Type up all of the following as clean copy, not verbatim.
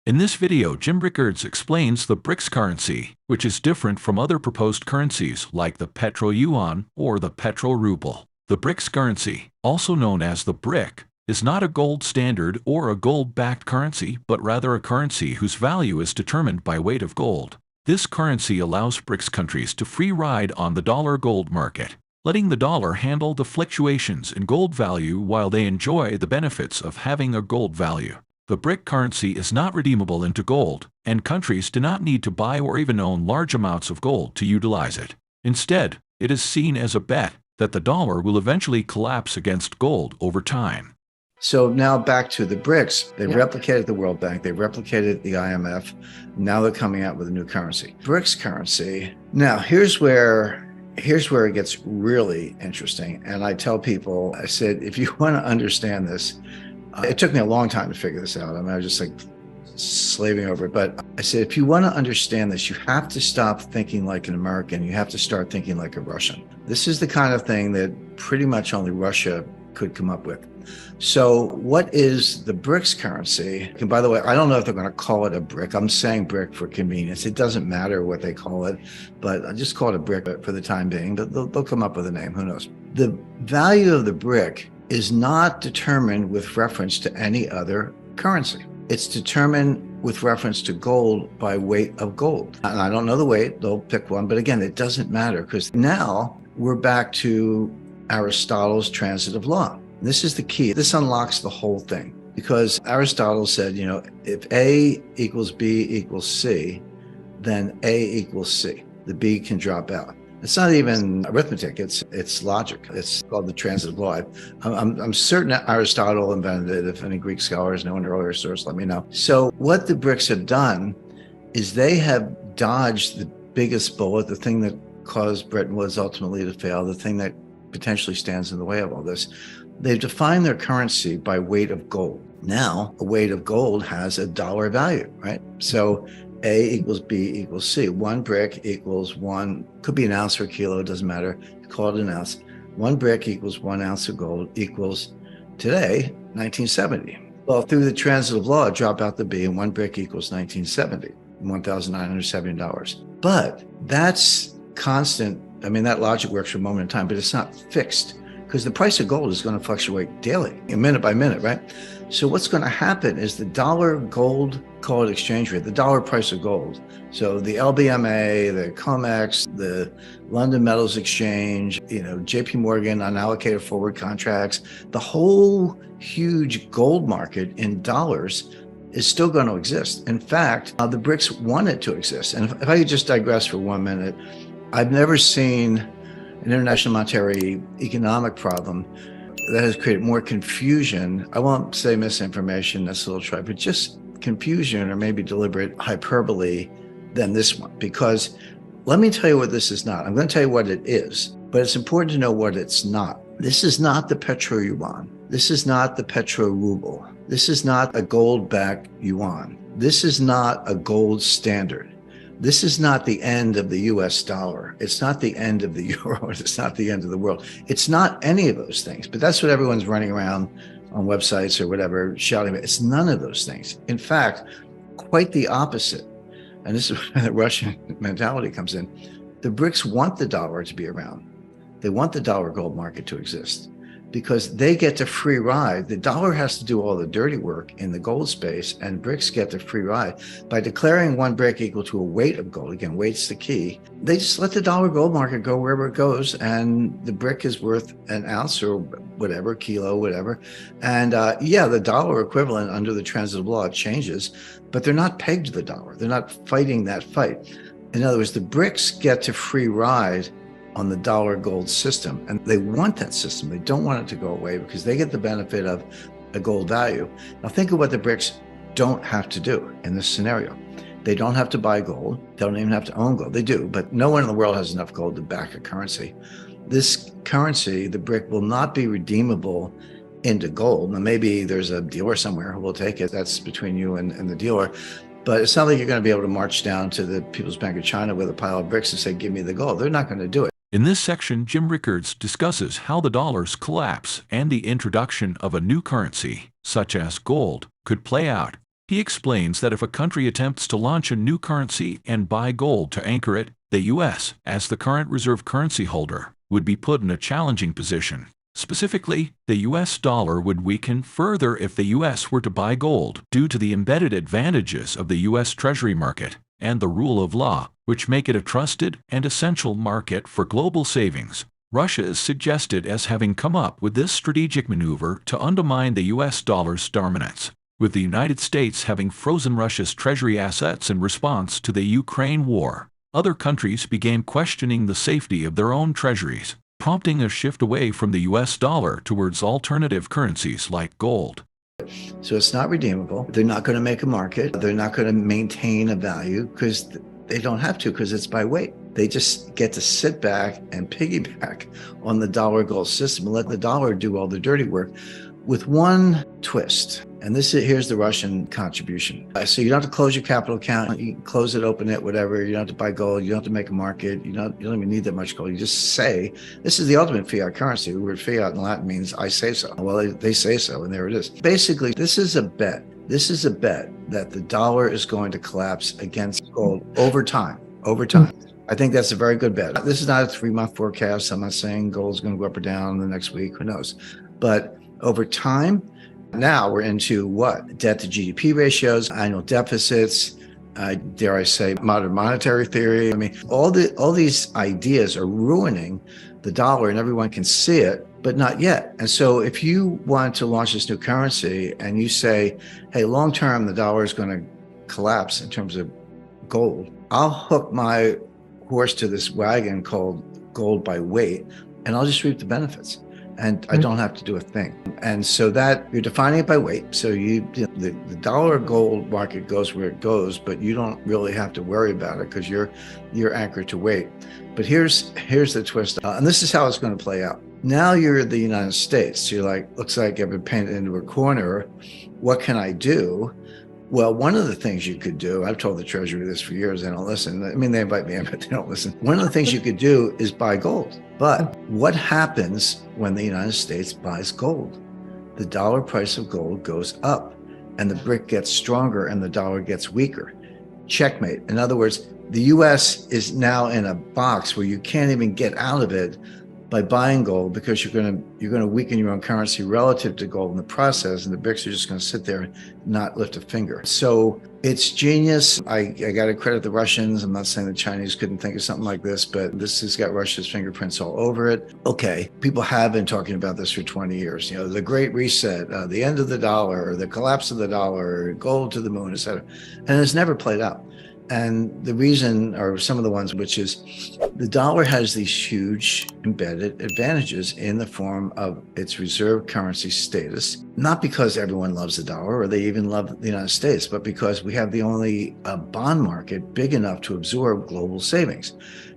In this video, Jim Rickards explains the BRICS currency, which is different from other proposed currencies like the petro-yuan or the petro-ruble. The BRICS currency, also known as the BRIC, is not a gold standard or a gold-backed currency, but rather a currency whose value is determined by weight of gold. This currency allows BRICS countries to free ride on the dollar-gold market, letting the dollar handle the fluctuations in gold value while they enjoy the benefits of having a gold value. The BRIC currency is not redeemable into gold, and countries do not need to buy or even own large amounts of gold to utilize it. Instead, it is seen as a bet that the dollar will eventually collapse against gold over time. So now back to the BRICS. They replicated the World Bank, they replicated the IMF. Now they're coming out with a new currency, BRICS currency. Now here's where it gets really interesting. And I tell people, I said, if you want to understand this, it took me a long time to figure this out. I mean, I was just like slaving over it. But I said, if you want to understand this, you have to stop thinking like an American. You have to start thinking like a Russian. This is the kind of thing that pretty much only Russia could come up with. So what is the BRICS currency? And by the way, I don't know if they're going to call it a BRIC. I'm saying BRIC for convenience. It doesn't matter what they call it, but I just call it a BRIC for the time being. But they'll come up with a name. Who knows? The value of the BRIC is not determined with reference to any other currency. It's determined with reference to gold by weight of gold. And I don't know the weight, they'll pick one, but again, it doesn't matter because now we're back to Aristotle's transitive law. This is the key. This unlocks the whole thing because Aristotle said, you know, if A equals B equals C, then A equals C. The B can drop out. It's not even arithmetic, it's logic. It's called the transitive law. I'm certain that Aristotle invented it. If any Greek scholars know an earlier source, let me know. So what the BRICS have done is they have dodged the biggest bullet, the thing that caused Bretton Woods ultimately to fail, the thing that potentially stands in the way of all this. They've defined their currency by weight of gold. Now, a weight of gold has a dollar value, right? So A equals B equals C. One BRIC equals one, could be an ounce or a kilo, it doesn't matter. Call it an ounce. One BRIC equals 1 ounce of gold equals today, 1970. Well, through the transitive law, drop out the B and one BRIC equals 1970, $1,970. But that's constant. I mean, that logic works for a moment in time, but it's not fixed because the price of gold is going to fluctuate daily, minute by minute, right? So what's going to happen is the dollar gold, call it exchange rate, the dollar price of gold. So the LBMA, the COMEX, the London Metals Exchange, you know, JP Morgan unallocated forward contracts, the whole huge gold market in dollars is still going to exist. In fact, the BRICS want it to exist. And if I could just digress for 1 minute, I've never seen an international monetary economic problem that has created more confusion. I won't say misinformation, that's a little trite, but just confusion or maybe deliberate hyperbole than this one. Because let me tell you what this is not. I'm going to tell you what it is, but it's important to know what it's not. This is not the petro-yuan. This is not the petro-ruble. This is not a gold-backed yuan. This is not a gold standard. This is not the end of the US dollar. It's not the end of the euro. It's not the end of the world. It's not any of those things, but that's what everyone's running around on websites or whatever shouting about. It's none of those things. In fact, quite the opposite. And this is where the Russian mentality comes in. The BRICS want the dollar to be around. They want the dollar gold market to exist because they get the free ride. The dollar has to do all the dirty work in the gold space, and BRICS get the free ride. By declaring one BRIC equal to a weight of gold, again, weight's the key, they just let the dollar gold market go wherever it goes, and the BRIC is worth an ounce or whatever, kilo, whatever. And yeah, the dollar equivalent under the transitive law changes, but they're not pegged to the dollar. They're not fighting that fight. In other words, the BRICS get to free ride on the dollar gold system. And they want that system. They don't want it to go away because they get the benefit of a gold value. Now think of what the BRICS don't have to do in this scenario. They don't have to buy gold. They don't even have to own gold. They do, but no one in the world has enough gold to back a currency. This currency, the BRIC, will not be redeemable into gold. Now maybe there's a dealer somewhere who will take it. That's between you and the dealer. But it's not like you're going to be able to march down to the People's Bank of China with a pile of bricks and say, give me the gold. They're not going to do it. In this section, Jim Rickards discusses how the dollar's collapse and the introduction of a new currency, such as gold, could play out. He explains that if a country attempts to launch a new currency and buy gold to anchor it, the U.S., as the current reserve currency holder, would be put in a challenging position. Specifically, the U.S. dollar would weaken further if the U.S. were to buy gold due to the embedded advantages of the U.S. Treasury market and the rule of law, which make it a trusted and essential market for global savings. Russia is suggested as having come up with this strategic maneuver to undermine the U.S. dollar's dominance, with the United States having frozen Russia's treasury assets in response to the Ukraine war. Other countries began questioning the safety of their own treasuries, prompting a shift away from the U.S. dollar towards alternative currencies like gold. So it's not redeemable. They're not going to make a market. They're not going to maintain a value because they don't have to, because it's by weight. They just get to sit back and piggyback on the dollar gold system and let the dollar do all the dirty work, with one twist. And here's the Russian contribution. So you don't have to close your capital account. You can close it, open it, whatever. You don't have to buy gold. You don't have to make a market. You don't even need that much gold. You just say, this is the ultimate fiat currency. The word fiat in Latin means I say so. Well, they say so, and there it is. Basically, this is a bet. This is a bet that the dollar is going to collapse against gold over time. I think that's a very good bet. This is not a 3-month forecast. I'm not saying gold's going to go up or down the next week. Who knows? But over time, now we're into what? Debt to GDP ratios, annual deficits, dare I say, modern monetary theory. I mean, all these ideas are ruining the dollar, and everyone can see it, but not yet. And so if you want to launch this new currency and you say, hey, long term, the dollar is going to collapse in terms of gold, I'll hook my horse to this wagon called gold by weight, and I'll just reap the benefits. And I don't have to do a thing. And so that you're defining it by weight. So the dollar gold market goes where it goes, but you don't really have to worry about it because you're anchored to weight. But here's the twist. And this is how it's going to play out. Now you're the United States. You're like, looks like I've been painted into a corner. What can I do? Well, one of the things you could do, I've told the Treasury this for years, they don't listen. I mean, they invite me in, but they don't listen. One of the things you could do is buy gold. But what happens when the United States buys gold? The dollar price of gold goes up, and the brick gets stronger, and the dollar gets weaker. Checkmate. In other words, the U.S. is now in a box where you can't even get out of it by buying gold, because you're going to weaken your own currency relative to gold in the process, and the BRICS are just going to sit there and not lift a finger. So it's genius. I got to credit the Russians. I'm not saying the Chinese couldn't think of something like this, but this has got Russia's fingerprints all over it. Okay, people have been talking about this for 20 years. You know, the Great Reset, the end of the dollar, the collapse of the dollar, gold to the moon, et cetera. And it's never played out. And the reason, or some of the ones, which is the dollar has these huge embedded advantages in the form of its reserve currency status, not because everyone loves the dollar or they even love the United States, but because we have the only bond market big enough to absorb global savings.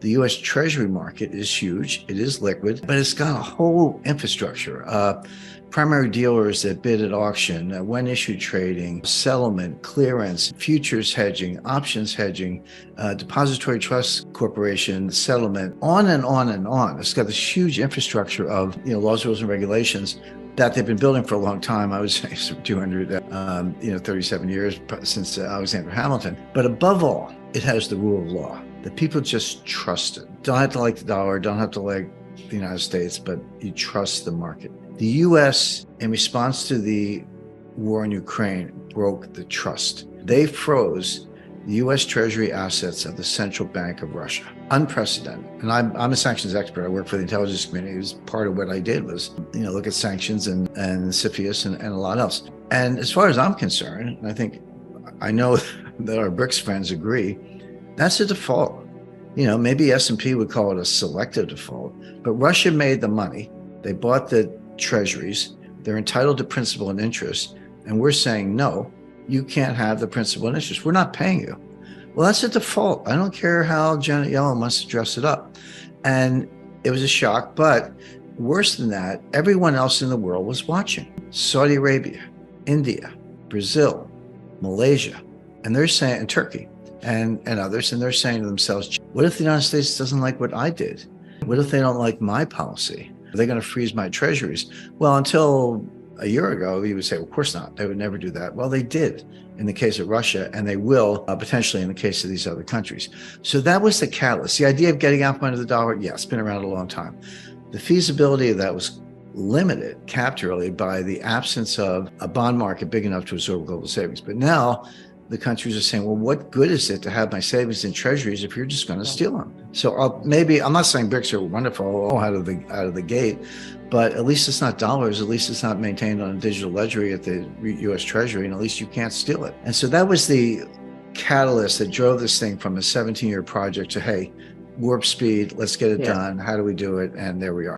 The U.S. Treasury market is huge. It is liquid, but it's got a whole infrastructure. Primary dealers that bid at auction, when issued trading, settlement, clearance, futures hedging, options hedging, depository trust corporation, settlement, on and on and on. It's got this huge infrastructure of laws, rules, and regulations that they've been building for a long time. I would say 37 years since Alexander Hamilton. But above all, it has the rule of law that people just trust it. Don't have to like the dollar, don't have to like the United States, but you trust the market. The U.S., in response to the war in Ukraine, broke the trust. They froze the U.S. Treasury assets of the Central Bank of Russia. Unprecedented. And I'm a sanctions expert. I work for the intelligence community. It was part of what I did was, look at sanctions and CFIUS and a lot else. And as far as I'm concerned, I know that our BRICS friends agree, that's a default. Maybe S&P would call it a selective default, but Russia made the money. They bought the treasuries. They're entitled to principal and interest. And we're saying, no, you can't have the principal and interest. We're not paying you. Well, that's a default. I don't care how Janet Yellen wants to dress it up. And it was a shock. But worse than that, everyone else in the world was watching. Saudi Arabia, India, Brazil, Malaysia, and they're saying, and Turkey and others, and they're saying to themselves, what if the United States doesn't like what I did? What if they don't like my policy? Are they going to freeze my treasuries? Well, until a year ago, you would say, well, of course not. They would never do that. Well, they did in the case of Russia, and they will potentially in the case of these other countries. So that was the catalyst. The idea of getting out from under the dollar, yeah, it's been around a long time. The feasibility of that was limited, capped really, by the absence of a bond market big enough to absorb global savings. But now the countries are saying, well, what good is it to have my savings in treasuries if you're just going to steal them? So I'm not saying BRICS are wonderful out of the gate, but at least it's not dollars. At least it's not maintained on a digital ledger at the U.S. Treasury, and at least you can't steal it. And so that was the catalyst that drove this thing from a 17-year project to, hey, warp speed, let's get it done. How do we do it? And there we are.